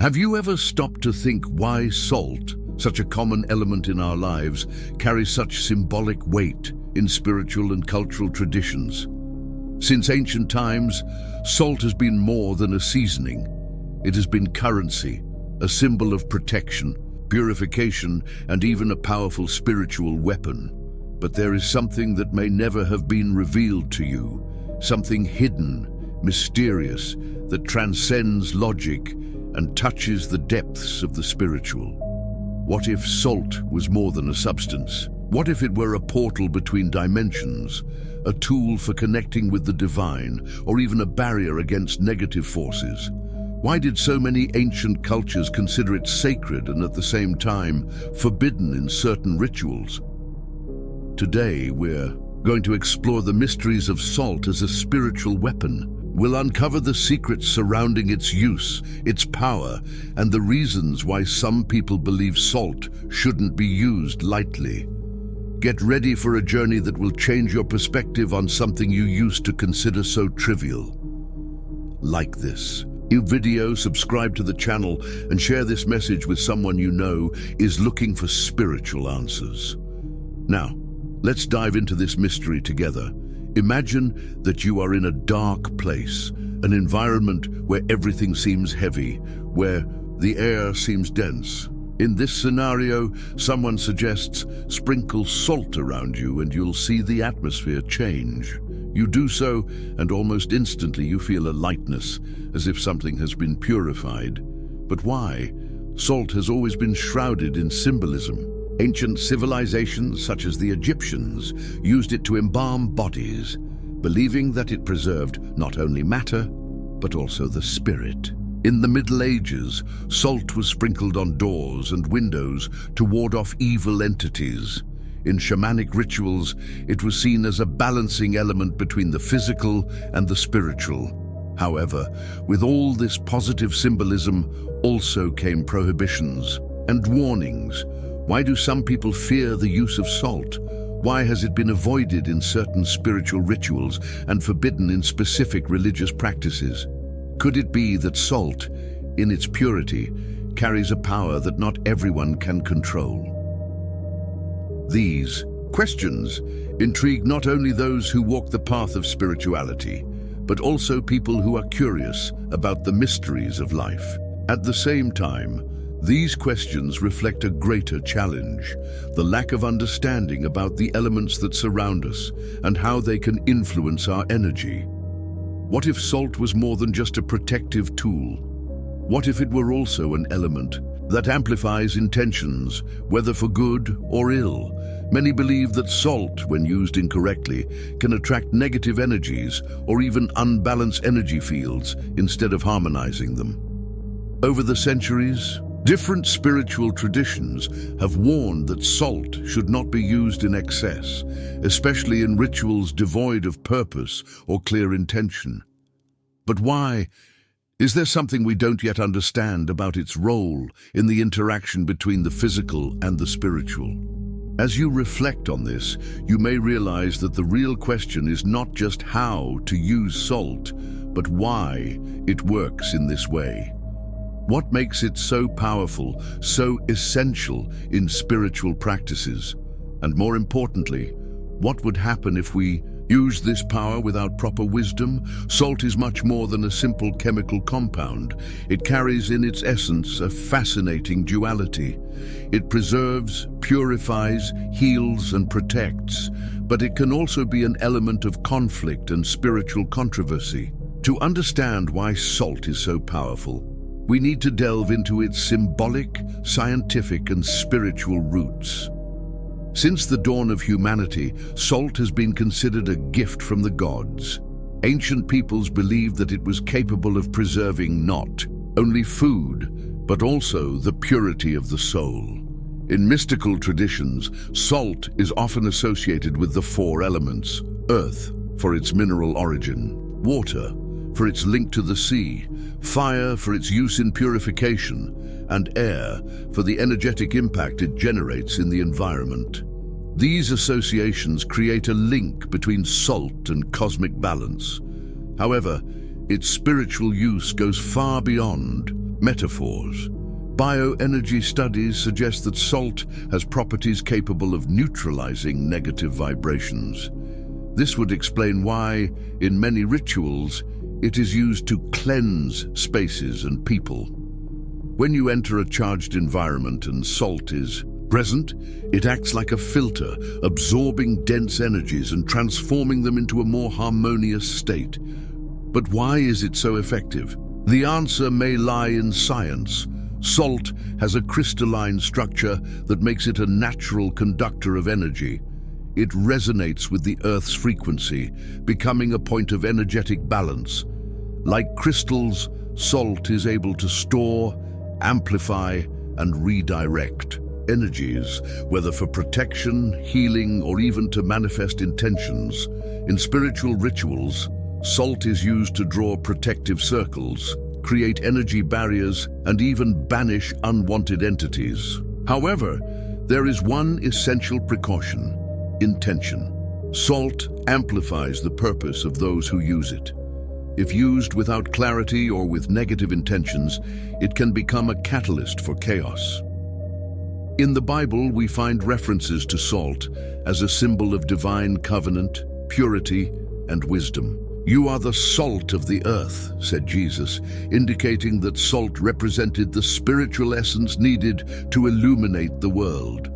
Have you ever stopped to think why salt, such a common element in our lives, carries such symbolic weight in spiritual and cultural traditions? Since ancient times, salt has been more than a seasoning. It has been currency, a symbol of protection, purification, and even a powerful spiritual weapon. But there is something that may never have been revealed to you, something hidden, mysterious, that transcends logic and touches the depths of the spiritual. What if salt was more than a substance? What if it were a portal between dimensions, a tool for connecting with the divine, or even a barrier against negative forces? Why did so many ancient cultures consider it sacred and at the same time forbidden in certain rituals? Today, we're going to explore the mysteries of salt as a spiritual weapon. We'll uncover the secrets surrounding its use, its power, and the reasons why some people believe salt shouldn't be used lightly. Get ready for a journey that will change your perspective on something you used to consider so trivial. Like this video, subscribe to the channel, and share this message with someone you know is looking for spiritual answers. Now, let's dive into this mystery together. Imagine that you are in a dark place, an environment where everything seems heavy, where the air seems dense. In this scenario, someone suggests sprinkle salt around you and you'll see the atmosphere change. You do so, and almost instantly you feel a lightness, as if something has been purified. But why? Salt has always been shrouded in symbolism. Ancient civilizations, such as the Egyptians, used it to embalm bodies, believing that it preserved not only matter, but also the spirit. In the Middle Ages, salt was sprinkled on doors and windows to ward off evil entities. In shamanic rituals, it was seen as a balancing element between the physical and the spiritual. However, with all this positive symbolism also came prohibitions and warnings. Why do some people fear the use of salt? Why has it been avoided in certain spiritual rituals and forbidden in specific religious practices? Could it be that salt, in its purity, carries a power that not everyone can control? These questions intrigue not only those who walk the path of spirituality, but also people who are curious about the mysteries of life. At the same time, these questions reflect a greater challenge, the lack of understanding about the elements that surround us and how they can influence our energy. What if salt was more than just a protective tool? What if it were also an element that amplifies intentions, whether for good or ill? Many believe that salt, when used incorrectly, can attract negative energies or even unbalance energy fields instead of harmonizing them. Over the centuries, different spiritual traditions have warned that salt should not be used in excess, especially in rituals devoid of purpose or clear intention. But why? Is there something we don't yet understand about its role in the interaction between the physical and the spiritual? As you reflect on this, you may realize that the real question is not just how to use salt, but why it works in this way. What makes it so powerful, so essential in spiritual practices? And more importantly, what would happen if we use this power without proper wisdom? Salt is much more than a simple chemical compound. It carries in its essence a fascinating duality. It preserves, purifies, heals, and protects, but it can also be an element of conflict and spiritual controversy. To understand why salt is so powerful, we need to delve into its symbolic, scientific, and spiritual roots. Since the dawn of humanity, salt has been considered a gift from the gods. Ancient peoples believed that it was capable of preserving not only food, but also the purity of the soul. In mystical traditions, salt is often associated with the four elements: earth, for its mineral origin; water, for its link to the sea; fire, for its use in purification; and air, for the energetic impact it generates in the environment. These associations create a link between salt and cosmic balance. However, its spiritual use goes far beyond Metaphors. Bioenergy studies suggest that salt has properties capable of neutralizing negative vibrations. This would explain why, in many rituals, it is used to cleanse spaces and people. When you enter a charged environment and salt is present, it acts like a filter, absorbing dense energies and transforming them into a more harmonious state. But why is it so effective? The answer may lie in science. Salt has a crystalline structure that makes it a natural conductor of energy. It resonates with the Earth's frequency, becoming a point of energetic balance. Like crystals, salt is able to store, amplify, and redirect energies, whether for protection, healing, or even to manifest intentions. In spiritual rituals, salt is used to draw protective circles, create energy barriers, and even banish unwanted entities. However, there is one essential precaution: intention. Salt amplifies the purpose of those who use it. If used without clarity or with negative intentions, it can become a catalyst for chaos. In the Bible, we find references to salt as a symbol of divine covenant, purity, and wisdom. "You are the salt of the earth," said Jesus, indicating that salt represented the spiritual essence needed to illuminate the world.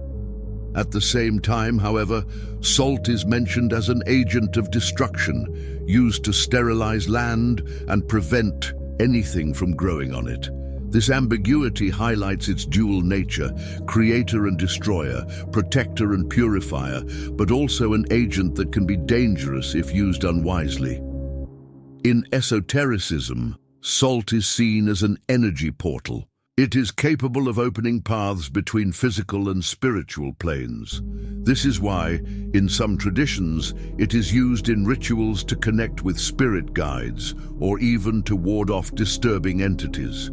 At the same time, however, salt is mentioned as an agent of destruction, used to sterilize land and prevent anything from growing on it. This ambiguity highlights its dual nature: creator and destroyer, protector and purifier, but also an agent that can be dangerous if used unwisely. In esotericism, salt is seen as an energy portal. It is capable of opening paths between physical and spiritual planes. This is why, in some traditions, it is used in rituals to connect with spirit guides or even to ward off disturbing entities.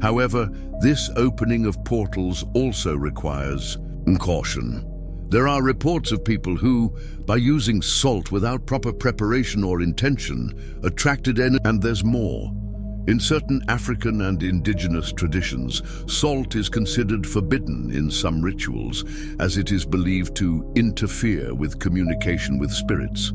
However, this opening of portals also requires caution. There are reports of people who, by using salt without proper preparation or intention, attracted energy. And there's more. In certain African and indigenous traditions, salt is considered forbidden in some rituals, as it is believed to interfere with communication with spirits.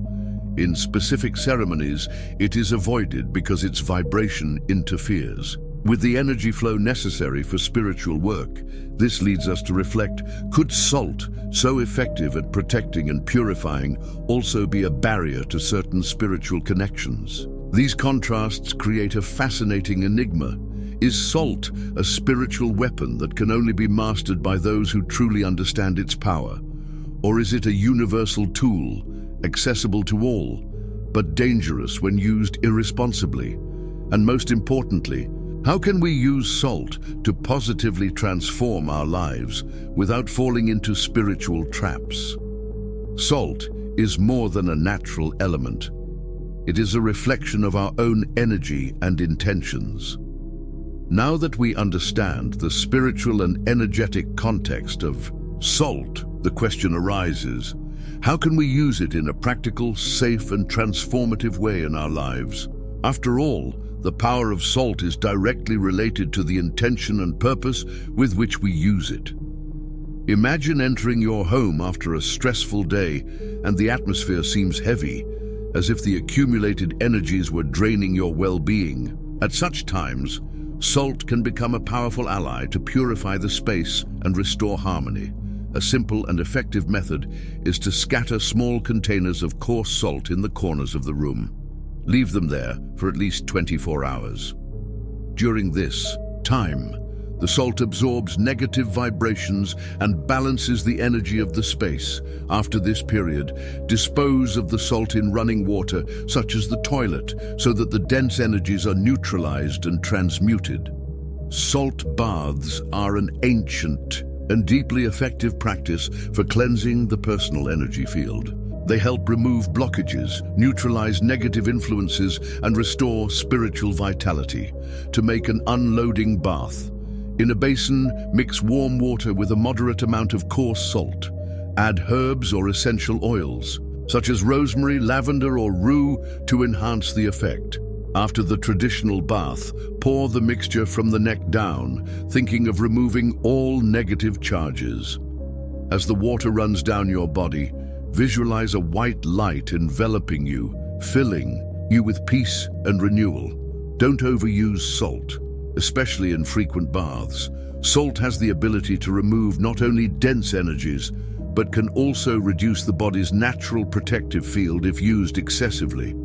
In specific ceremonies, it is avoided because its vibration interferes with the energy flow necessary for spiritual work. This leads us to reflect, could salt, so effective at protecting and purifying, also be a barrier to certain spiritual connections? These contrasts create a fascinating enigma. Is salt a spiritual weapon that can only be mastered by those who truly understand its power? Or is it a universal tool, accessible to all, but dangerous when used irresponsibly? And most importantly, how can we use salt to positively transform our lives without falling into spiritual traps? Salt is more than a natural element. It is a reflection of our own energy and intentions. Now that we understand the spiritual and energetic context of salt, the question arises, how can we use it in a practical, safe, and transformative way in our lives? After all, the power of salt is directly related to the intention and purpose with which we use it. Imagine entering your home after a stressful day and the atmosphere seems heavy, as if the accumulated energies were draining your well-being. At such times, salt can become a powerful ally to purify the space and restore harmony. A simple and effective method is to scatter small containers of coarse salt in the corners of the room. Leave them there for at least 24 hours. During this time, the salt absorbs negative vibrations and balances the energy of the space. After this period, dispose of the salt in running water, such as the toilet, so that the dense energies are neutralized and transmuted. Salt baths are an ancient and deeply effective practice for cleansing the personal energy field. They help remove blockages, neutralize negative influences, and restore spiritual vitality. To make an unloading bath, in a basin, mix warm water with a moderate amount of coarse salt. Add herbs or essential oils, such as rosemary, lavender, or rue, to enhance the effect. After the traditional bath, pour the mixture from the neck down, thinking of removing all negative charges. As the water runs down your body, visualize a white light enveloping you, filling you with peace and renewal. Don't overuse salt, especially in frequent baths. Salt has the ability to remove not only dense energies, but can also reduce the body's natural protective field if used excessively.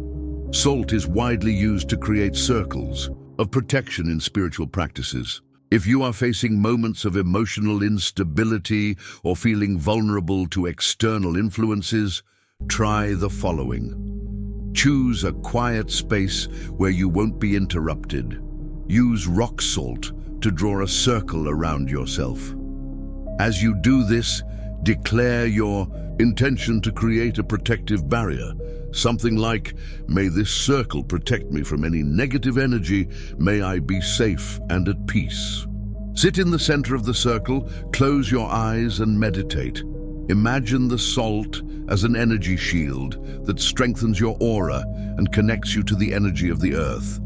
Salt is widely used to create circles of protection in spiritual practices. If you are facing moments of emotional instability or feeling vulnerable to external influences, try the following. Choose a quiet space where you won't be interrupted. Use rock salt to draw a circle around yourself. As you do this, declare your intention to create a protective barrier. Something like, may this circle protect me from any negative energy, may I be safe and at peace. Sit in the center of the circle, close your eyes and meditate. Imagine the salt as an energy shield that strengthens your aura and connects you to the energy of the earth.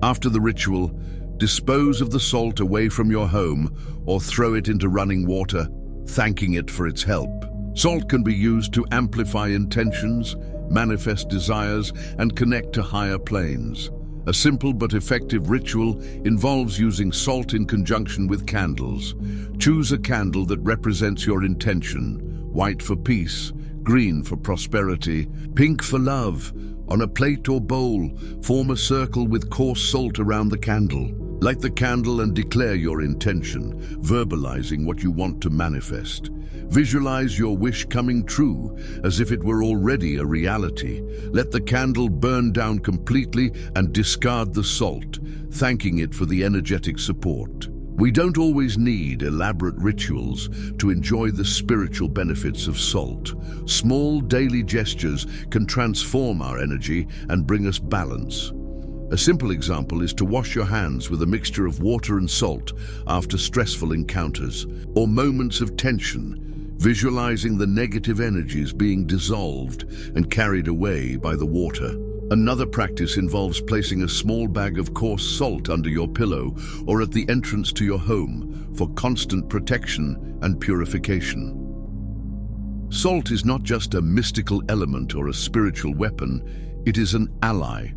After the ritual, dispose of the salt away from your home or throw it into running water, thanking it for its help. Salt can be used to amplify intentions, manifest desires, and connect to higher planes. A simple but effective ritual involves using salt in conjunction with candles. Choose a candle that represents your intention: white for peace, green for prosperity, pink for love. On a plate or bowl, form a circle with coarse salt around the candle. Light the candle and declare your intention, verbalizing what you want to manifest. Visualize your wish coming true as if it were already a reality. Let the candle burn down completely and discard the salt, thanking it for the energetic support. We don't always need elaborate rituals to enjoy the spiritual benefits of salt. Small daily gestures can transform our energy and bring us balance. A simple example is to wash your hands with a mixture of water and salt after stressful encounters or moments of tension, visualizing the negative energies being dissolved and carried away by the water. Another practice involves placing a small bag of coarse salt under your pillow or at the entrance to your home for constant protection and purification. Salt is not just a mystical element or a spiritual weapon, it is an ally.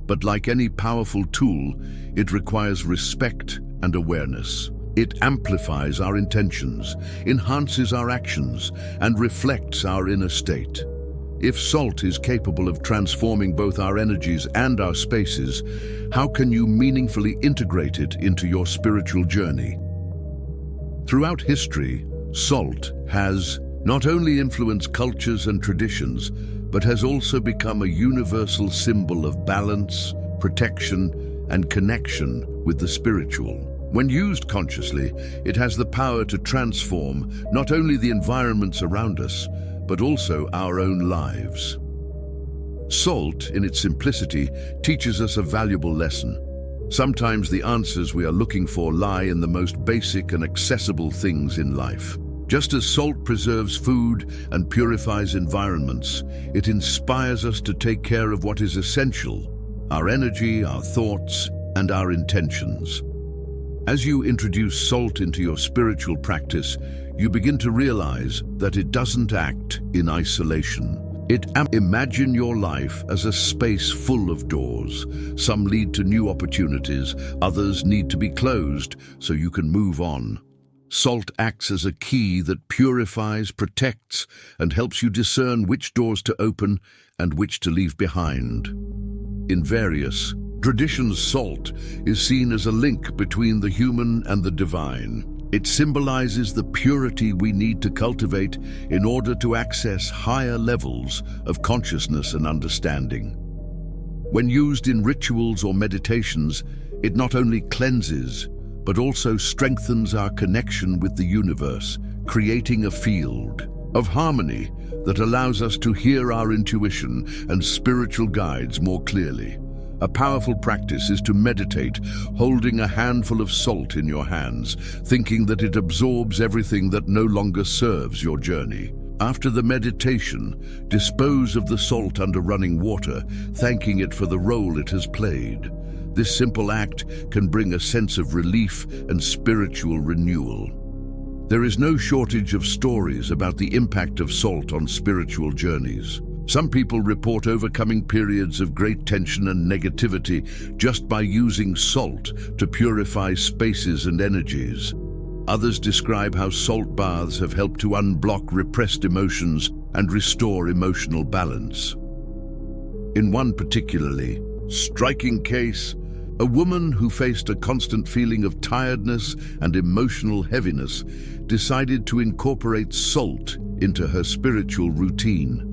But like any powerful tool, it requires respect and awareness. It amplifies our intentions, enhances our actions, and reflects our inner state. If salt is capable of transforming both our energies and our spaces, how can you meaningfully integrate it into your spiritual journey? Throughout history, salt has not only influenced cultures and traditions, but has also become a universal symbol of balance, protection, and connection with the spiritual. When used consciously, it has the power to transform not only the environments around us, but also our own lives. Salt, in its simplicity, teaches us a valuable lesson. Sometimes the answers we are looking for lie in the most basic and accessible things in life. Just as salt preserves food and purifies environments, it inspires us to take care of what is essential: our energy, our thoughts, and our intentions. As you introduce salt into your spiritual practice, you begin to realize that it doesn't act in isolation. Imagine your life as a space full of doors. Some lead to new opportunities, others need to be closed so you can move on. Salt acts as a key that purifies, protects, and helps you discern which doors to open and which to leave behind. In various traditions, salt is seen as a link between the human and the divine. It symbolizes the purity we need to cultivate in order to access higher levels of consciousness and understanding. When used in rituals or meditations, it not only cleanses, but also strengthens our connection with the universe, creating a field of harmony that allows us to hear our intuition and spiritual guides more clearly. A powerful practice is to meditate, holding a handful of salt in your hands, thinking that it absorbs everything that no longer serves your journey. After the meditation, dispose of the salt under running water, thanking it for the role it has played. This simple act can bring a sense of relief and spiritual renewal. There is no shortage of stories about the impact of salt on spiritual journeys. Some people report overcoming periods of great tension and negativity just by using salt to purify spaces and energies. Others describe how salt baths have helped to unblock repressed emotions and restore emotional balance. In one particularly striking case, a woman who faced a constant feeling of tiredness and emotional heaviness decided to incorporate salt into her spiritual routine.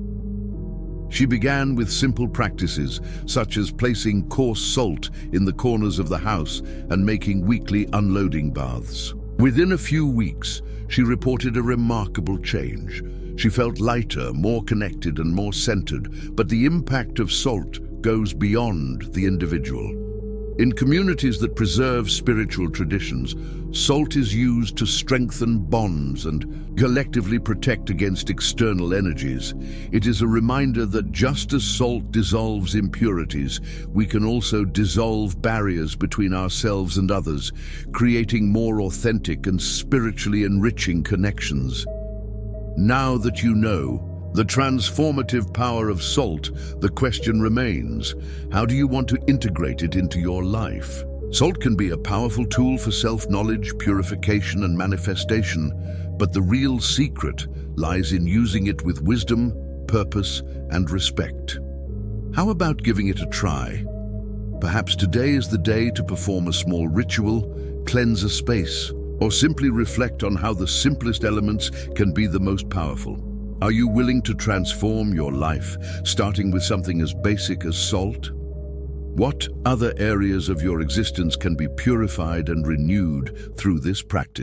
She began with simple practices, such as placing coarse salt in the corners of the house and making weekly unloading baths. Within a few weeks, she reported a remarkable change. She felt lighter, more connected, and more centered, but the impact of salt goes beyond the individual. In communities that preserve spiritual traditions, salt is used to strengthen bonds and collectively protect against external energies. It is a reminder that just as salt dissolves impurities, we can also dissolve barriers between ourselves and others, creating more authentic and spiritually enriching connections. Now that you know the transformative power of salt, the question remains, how do you want to integrate it into your life? Salt can be a powerful tool for self-knowledge, purification, and manifestation, but the real secret lies in using it with wisdom, purpose, and respect. How about giving it a try? Perhaps today is the day to perform a small ritual, cleanse a space, or simply reflect on how the simplest elements can be the most powerful. Are you willing to transform your life, starting with something as basic as salt? What other areas of your existence can be purified and renewed through this practice?